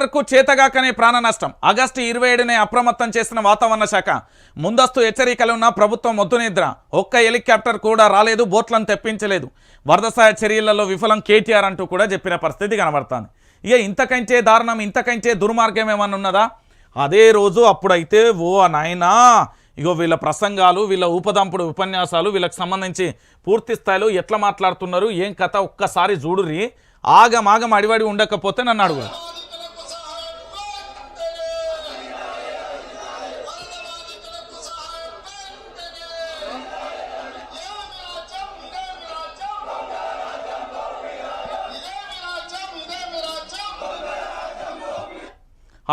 హెలికాప్టర్కు చేతగాకనే ప్రాణ నష్టం. ఆగస్టు 27నే అప్రమత్తం చేసిన వాతావరణ శాఖ. ముందస్తు హెచ్చరికలున్న ప్రభుత్వం మొద్దు నిద్ర. ఒక్క హెలికాప్టర్ కూడా రాలేదు, బోట్లను తెప్పించలేదు. వరద సహాయ చర్యలలో విఫలం కేటీఆర్ అంటూ కూడా చెప్పిన పరిస్థితి కనబడుతుంది. ఇక ఇంతకంటే దారుణం, ఇంతకంటే దుర్మార్గం ఏమన్నా ఉన్నదా? అదే రోజు అప్పుడైతే నాయనా ఇగో వీళ్ళ ప్రసంగాలు, వీళ్ళ ఉపదంపుడు ఉపన్యాసాలు, వీళ్ళకి సంబంధించి పూర్తి స్థాయిలో ఎట్లా మాట్లాడుతున్నారు, ఏం కథ ఒక్కసారి చూడుర్రి. ఆగమాగం అడివడి ఉండకపోతే నన్ను అడుగు.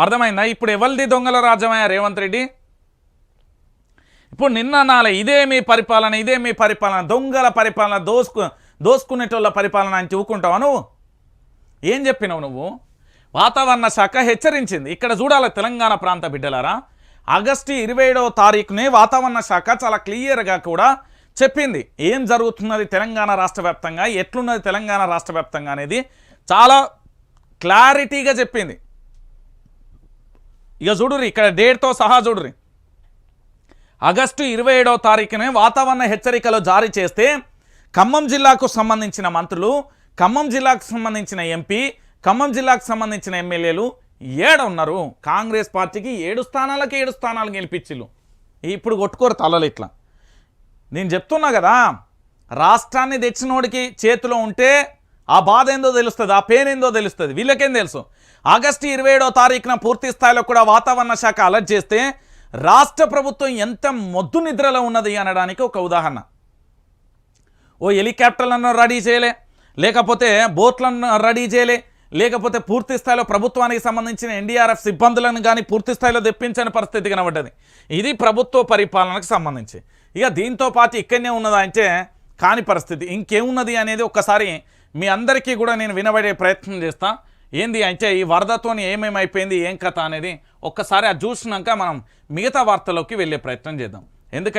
అర్థమైందా? ఇప్పుడు ఎవరిది దొంగల రాజ్యమయ్యా రేవంత్ రెడ్డి? ఇప్పుడు నిన్న నాలే ఇదే మీ పరిపాలన, దొంగల పరిపాలన, దోసుకునేటోళ్ళ పరిపాలన అని చూకుంటావా నువ్వు? ఏం చెప్పినావు నువ్వు? వాతావరణ శాఖ హెచ్చరించింది. ఇక్కడ చూడాలి తెలంగాణ ప్రాంత బిడ్డలారా, ఆగస్టు 27వ తారీఖునే వాతావరణ శాఖ చాలా క్లియర్గా కూడా చెప్పింది ఏం జరుగుతున్నది తెలంగాణ రాష్ట్ర వ్యాప్తంగా, ఎట్లున్నది తెలంగాణ రాష్ట్ర వ్యాప్తంగా అనేది చాలా క్లారిటీగా చెప్పింది. ఇక చూడుర్రి, ఇక్కడ డేట్తో సహా చూడుర్రి. ఆగస్టు 27వ తారీఖునే వాతావరణ హెచ్చరికలు జారీ చేస్తే ఖమ్మం జిల్లాకు సంబంధించిన మంత్రులు, ఖమ్మం జిల్లాకు సంబంధించిన ఎంపీ, ఖమ్మం జిల్లాకు సంబంధించిన ఎమ్మెల్యేలు ఉన్నారు. కాంగ్రెస్ పార్టీకి 7 స్థానాలకు 7 స్థానాలు గెలిపించిళ్ళు. ఇప్పుడు కొట్టుకోరు తలలు ఇట్లా. నేను చెప్తున్నా కదా, రాష్ట్రాన్ని తెచ్చినోడికి చేతిలో ఉంటే ఆ బాధ ఏందో తెలుస్తుంది, ఆ పెయిన్ ఏందో తెలుస్తుంది. వీళ్ళకేం తెలుసు? ఆగస్టు 27వ తారీఖున పూర్తి స్థాయిలో కూడా వాతావరణ శాఖ అలర్ట్ చేస్తే రాష్ట్ర ప్రభుత్వం ఎంత మొద్దు నిద్రలో ఉన్నది అనడానికి ఒక ఉదాహరణ. ఓ హెలికాప్టర్లను రెడీ చేయలే, లేకపోతే బోట్లను రెడీ చేయలే, లేకపోతే పూర్తి స్థాయిలో ప్రభుత్వానికి సంబంధించిన ఎన్డీఆర్ఎఫ్ సిబ్బందులను కానీ పూర్తి స్థాయిలో తెప్పించని పరిస్థితి కనబడ్డది. ఇది ప్రభుత్వ పరిపాలనకు సంబంధించి. ఇక దీంతో పాటు ఇక్కడనే ఉన్నదా అంటే కాని పరిస్థితి. ఇంకేమున్నది అనేది ఒక్కసారి మీ అందరికీ కూడా నేను వినబడే ప్రయత్నం చేస్తా. ఏంది అంటే ఈ వరదతో ఏమేమి అయిపోయింది, ఏం కథ అనేది ఒక్కసారి అది చూసినాక మనం మిగతా వార్తల్లోకి వెళ్ళే ప్రయత్నం చేద్దాం. ఎందుకంటే